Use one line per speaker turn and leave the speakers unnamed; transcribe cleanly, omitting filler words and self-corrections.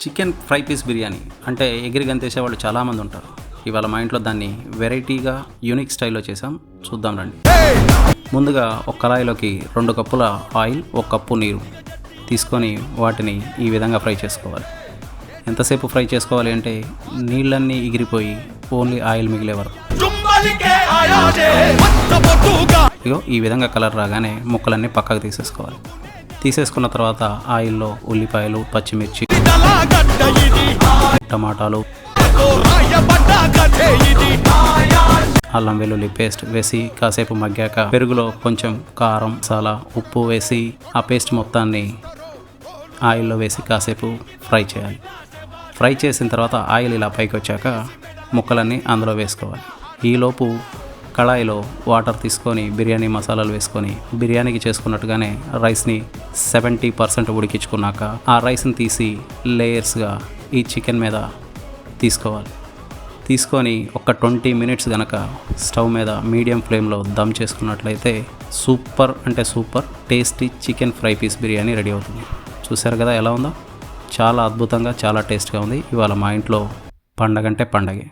Chicken fry piece biryani అంటే ఎగిరి గంతేసే వాళ్ళు చాలామంది ఉంటారు. ఇవాళ మా ఇంట్లో దాన్ని వెరైటీగా యూనిక్ స్టైల్లో చేసాం, చూద్దాం రండి. ముందుగా ఒక కళాయిలోకి 2 కప్పుల ఆయిల్, 1 కప్పు నీరు తీసుకొని వాటిని ఈ విధంగా ఫ్రై చేసుకోవాలి. ఎంతసేపు ఫ్రై చేసుకోవాలి అంటే నీళ్ళన్నీ ఎగిరిపోయి ఓన్లీ ఆయిల్ మిగిలే వరకు. ఇగో ఈ విధంగా కలర్ రాగానే ముక్కలన్నీ పక్కకు తీసేసుకోవాలి. తీసేసుకున్న తర్వాత ఆయిల్లో ఉల్లిపాయలు, పచ్చిమిర్చి, టమాటాలు, అల్లం వెల్లుల్లి పేస్ట్ వేసి కాసేపు మగ్గాక పెరుగులో కొంచెం కారం, మసాలా, ఉప్పు వేసి ఆ పేస్ట్ మొత్తాన్ని ఆయిల్లో వేసి కాసేపు ఫ్రై చేయాలి. ఫ్రై చేసిన తర్వాత ఆయిల్ ఇలా పైకి వచ్చాక ముక్కలన్నీ అందులో వేసుకోవాలి. ఈలోపు కళాయిలో వాటర్ తీసుకొని బిర్యానీ మసాలాలు వేసుకొని బిర్యానీకి చేసుకున్నట్టుగానే రైస్ని 70% ఉడికించుకున్నాక ఆ రైస్ని తీసి లేయర్స్గా ఈ చికెన్ మీద తీసుకోవాలి. తీసుకొని ఒక 20 మినిట్స్ గనక స్టవ్ మీద మీడియం ఫ్లేమ్లో దమ్ చేసుకున్నట్లయితే సూపర్ అంటే super tasty chicken fry piece biryani ready అవుతుంది. చూశారు కదా ఎలా ఉందో, చాలా అద్భుతంగా, చాలా టేస్ట్గా ఉంది. ఇవాళ మా ఇంట్లో పండగంటే పండగే.